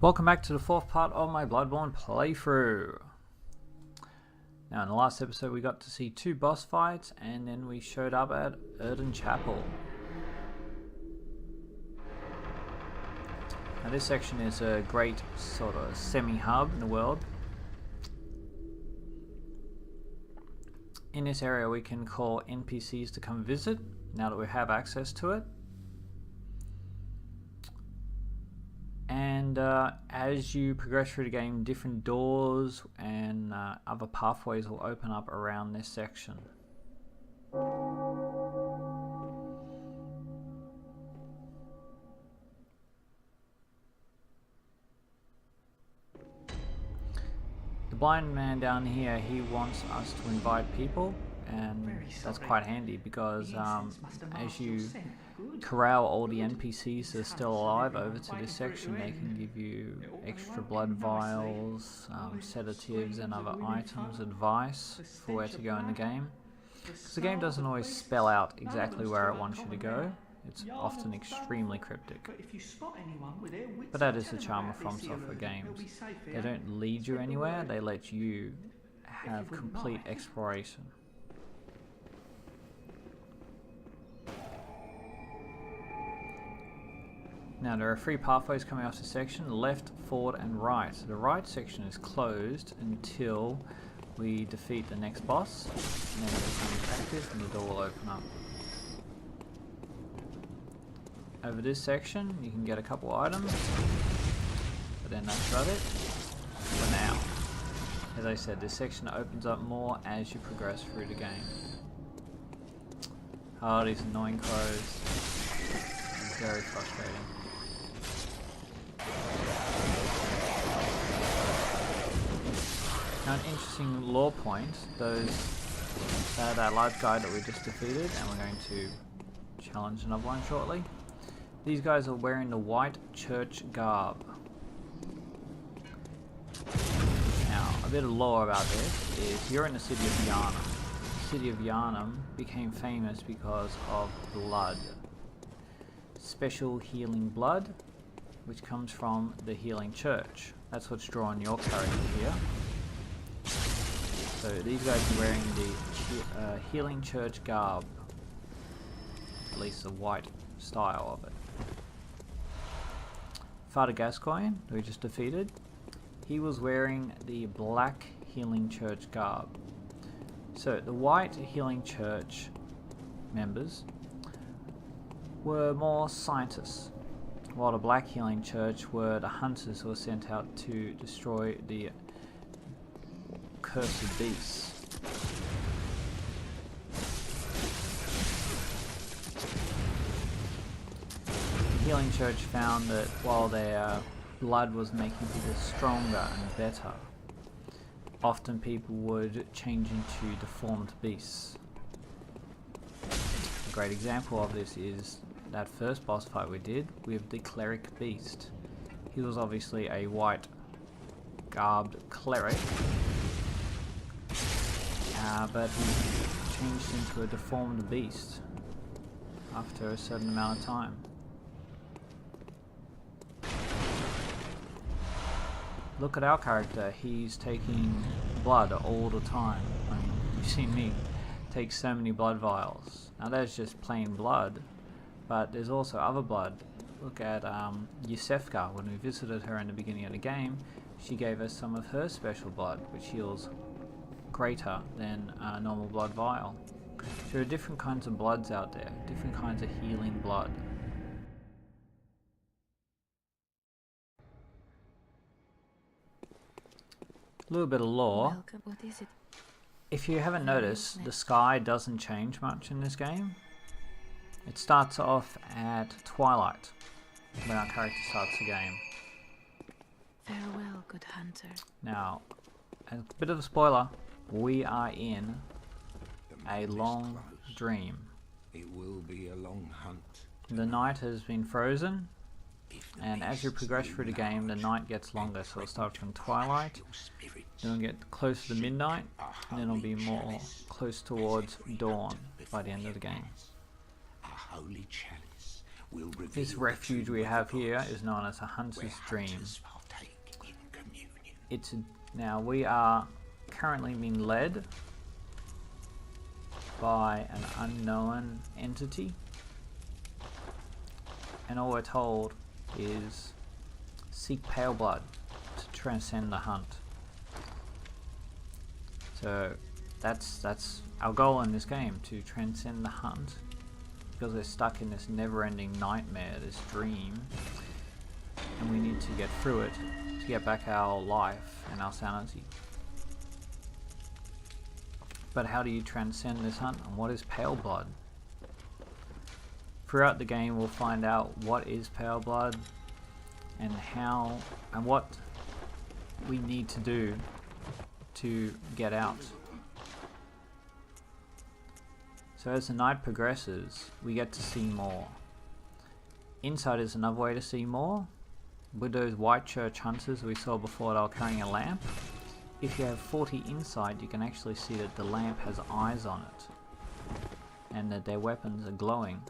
Welcome back to the fourth part of my Bloodborne playthrough. Now in the last episode we got to see 2 boss fights and then we showed up at Odon Chapel. Now this section is a great sort of semi-hub in the world. In this area we can call NPCs to come visit now that we have access to it. And as you progress through the game, different doors and other pathways will open up around this section. The blind man down here, he wants us to invite people, and that's quite handy because as you corral all the NPCs that are still alive over to this section, they can give you extra blood vials, sedatives and other items, advice for where to go in the game. Because the game doesn't always spell out exactly where it wants you to go. It's often extremely cryptic. But that is the charm of From Software games. They don't lead you anywhere, they let you have complete exploration. Now there are 3 pathways coming off this section: left, forward and right. So the right section is closed until we defeat the next boss, and then it becomes active and the door will open up. Over this section you can get a couple items, but then that's about it for now. As I said, this section opens up more as you progress through the game. Oh, these annoying crows. Very frustrating. Now an interesting lore point, that large guy that we just defeated, and we're going to challenge another one shortly. These guys are wearing the white church garb. Now a bit of lore about this is you're in the city of Yharnam. The city of Yharnam became famous because of blood. Special healing blood, which comes from the healing church. That's what's drawn your character here. So these guys are wearing the healing church garb, at least the white style of it. Father Gascoigne, who we just defeated, he was wearing the black healing church garb. So the white healing church members were more scientists, while the black healing church were the hunters who were sent out to destroy the cursed beasts. The healing church found that while their blood was making people stronger and better, often people would change into deformed beasts. A great example of this is that first boss fight we did with the cleric beast. He was obviously a white garbed cleric, but he changed into a deformed beast after a certain amount of time. Look at our character, he's taking blood all the time. I mean, you've seen me take so many blood vials. Now that's just plain blood, but there's also other blood. Look at Yusefka. When we visited her in the beginning of the game, she gave us some of her special blood, which heals greater than a normal blood vial. So there are different kinds of bloods out there, different kinds of healing blood. A little bit of lore. What is it? If you haven't noticed, the sky doesn't change much in this game. It starts off at Twilight when our character starts the game. Farewell, good hunter. Now, a bit of a spoiler, we are in a long dream. It will be a long hunt. The night has been frozen, and as you progress through the game, the night gets longer. So it'll start from twilight, then it'll get closer to midnight, and then it'll be more close towards dawn by the end of the game. A holy chalice will reveal This refuge we have here is known as a hunter's dream. Now we are currently being led by an unknown entity, and all we're told is seek pale blood to transcend the hunt. So that's our goal in this game, to transcend the hunt, because we're stuck in this never-ending nightmare, this dream, and we need to get through it to get back our life and our sanity. But how do you transcend this hunt, and what is pale blood? Throughout the game we'll find out what is pale blood and how and what we need to do to get out. So as the night progresses, we get to see more. Inside is another way to see more. With those white church hunters we saw before, they were carrying a lamp. If you have 40 insight, you can actually see that the lamp has eyes on it, and that their weapons are glowing.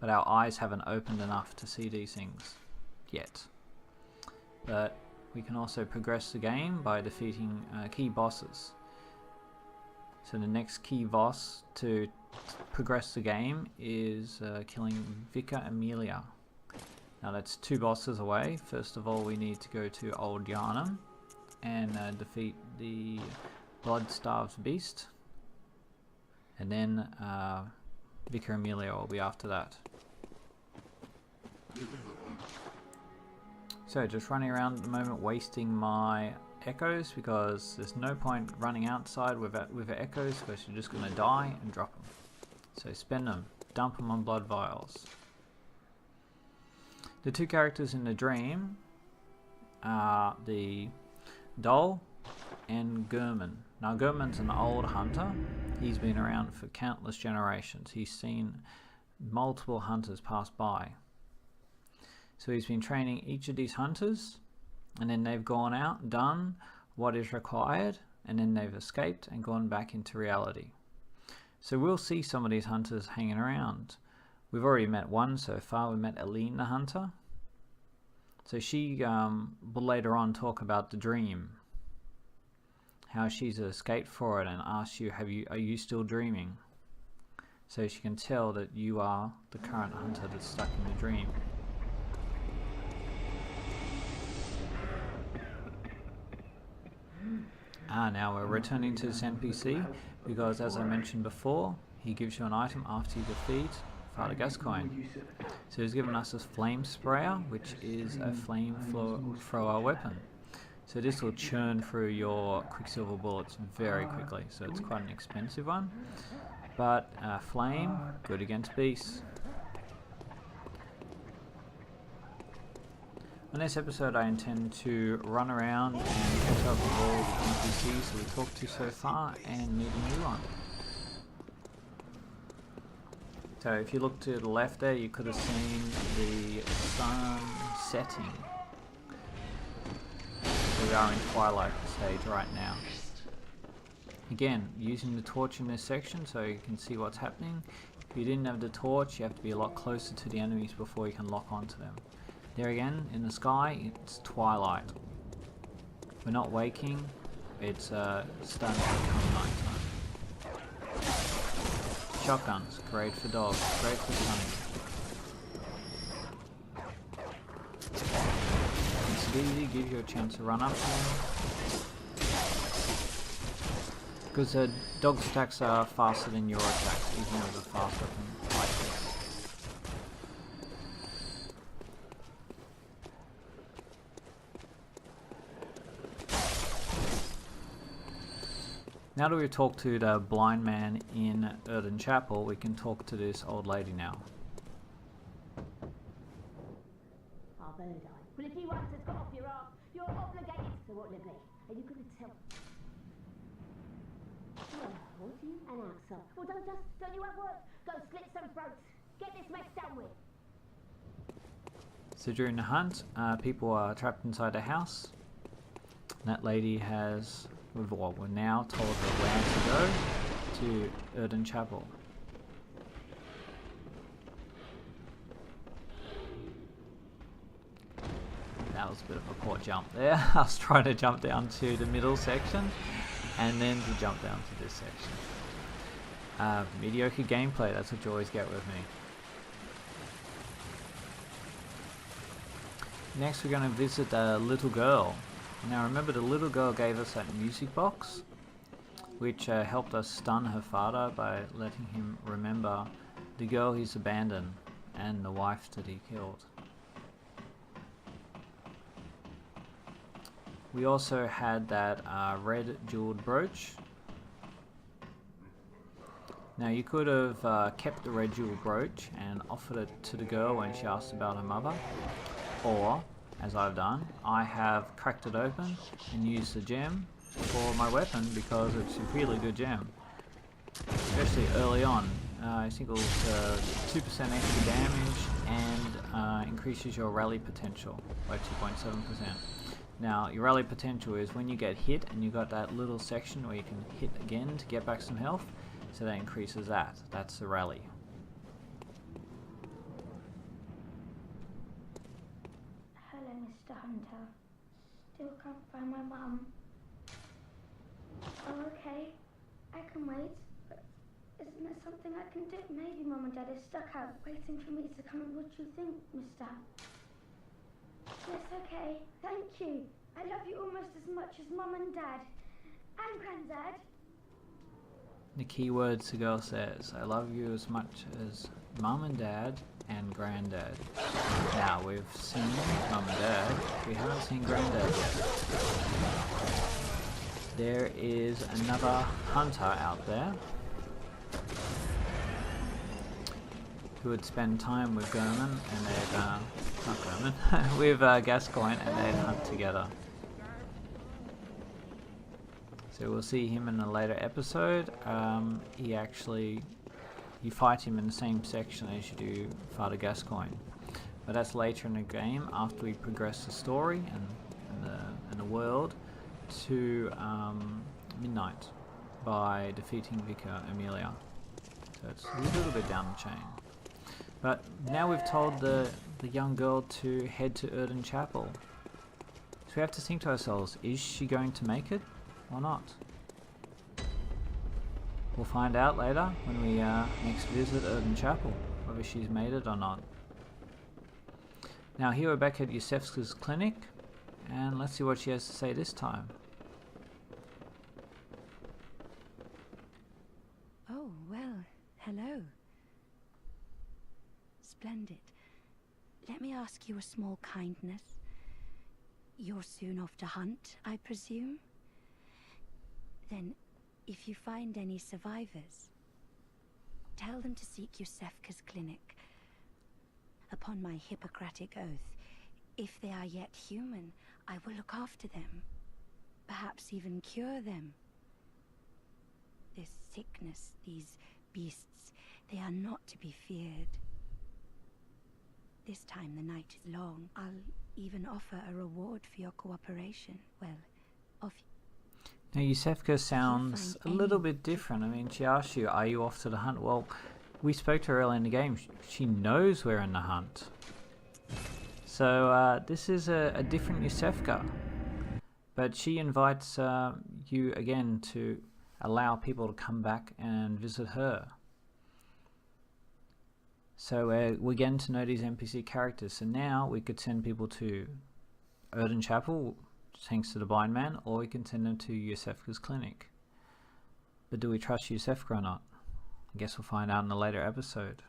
But our eyes haven't opened enough to see these things yet. But we can also progress the game by defeating key bosses. So the next key boss to progress the game is killing Vicar Amelia. Now that's 2 bosses away. First of all, we need to go to Odon and defeat the blood-starved beast, and then Vicar Amelia will be after that. So just running around at the moment, wasting my echoes, because there's no point running outside with the echoes, because you're just going to die and drop them. So spend them, dump them on blood vials. The 2 characters in the dream are the doll and Gurman. Now Gurman's an old hunter. He's been around for countless generations. He's seen multiple hunters pass by. So he's been training each of these hunters, and then they've gone out, done what is required, and then they've escaped and gone back into reality. So we'll see some of these hunters hanging around. We've already met one so far. We met Aline the hunter. So she will later on talk about the dream, how she's escaped for it, and asks you, are you still dreaming? So she can tell that you are the current hunter that's stuck in the dream. Now we're returning to this NPC, because as I mentioned before, he gives you an item after you defeat Father Gascoigne. So he's given us this flame sprayer, which is a flame thrower weapon. So this will churn through your quicksilver bullets very quickly, so it's quite an expensive one. But flame, good against beasts. On this episode I intend to run around and catch up with all the NPCs that we talked to so far and meet a new one. So if you look to the left there, you could have seen the sun setting. We are in Twilight stage right now. Again, using the torch in this section so you can see what's happening. If you didn't have the torch, you have to be a lot closer to the enemies before you can lock onto them. There again, in the sky, it's twilight. We're not waking, it's starting to become nighttime. Shotguns, great for dogs, great for stunning. It's easy, gives you a chance to run up to them. Because the dog's attacks are faster than your attacks, even though they're faster than like this. Now that we've talked to the blind man in Odon Chapel, we can talk to this old lady now. Well, if you once has got off your arse, you're obligated to what you be. Are you going to tell? Well, what are you? An answer. Well, don't you have work? Go slit some throats. Get this mess done with. So during the hunt, people are trapped inside the house. That lady has... we're now told her where to go, to Odon Chapel. that was a bit of a poor jump there. I was trying to jump down to the middle section and then to jump down to this section. Mediocre gameplay, that's what you always get with me. Next we're going to visit a little girl. Now remember, the little girl gave us that music box, which helped us stun her father by letting him remember the girl he's abandoned and the wife that he killed. We also had that red jeweled brooch. Now you could have kept the red jeweled brooch and offered it to the girl when she asked about her mother, or, as I've done, I have cracked it open and used the gem for my weapon because it's a really good gem, especially early on. I think it was 2% extra damage and increases your rally potential by 2.7%. Now your rally potential is when you get hit and you got that little section where you can hit again to get back some health, so that increases that. That's the rally. Hello, Mr. Hunter. Still can't find my mum. Oh, okay. I can wait. But isn't there something I can do? Maybe Mum and Dad is stuck out waiting for me to come. What do you think, mister? Yes, okay. Thank you. I love you almost as much as Mum and Dad. And Granddad. The key words the girl says, I love you as much as Mum and Dad and Granddad. Now we've seen Mum and Dad, we haven't seen Granddad yet. There is another hunter out there who would spend time with Gorman and they'd, not Gorman, with Gascoigne, and they'd hunt together. So we'll see him in a later episode. You fight him in the same section as you do Father Gascoigne. But that's later in the game after we progress the story and the world to midnight by defeating Vicar Amelia. So it's a little bit down the chain. But now we've told the young girl to head to Odon Chapel. So we have to think to ourselves, is she going to make it or not? We'll find out later when we next visit Odon Chapel, whether she's made it or not. Now here we're back at Yusefska's clinic, and let's see what she has to say this time. Oh, well, hello. Splendid. Let me ask you a small kindness. You're soon off to hunt, I presume? Then, if you find any survivors, tell them to seek Yusefka's clinic. Upon my Hippocratic oath, if they are yet human, I will look after them. Perhaps even cure them. This sickness, these beasts, they are not to be feared. This time the night is long. I'll even offer a reward for your cooperation. Well, Now Yusefka sounds a little bit different. I mean, she asked you, are you off to the hunt? Well, we spoke to her earlier in the game. She knows we're in the hunt. So this is a different Yusefka. But she invites you again to allow people to come back and visit her. So we're getting to know these NPC characters. So now we could send people to Odon Chapel, thanks to the blind man, or we can send them to Yusefka's clinic. But do we trust Yusefka or not? I guess we'll find out in a later episode.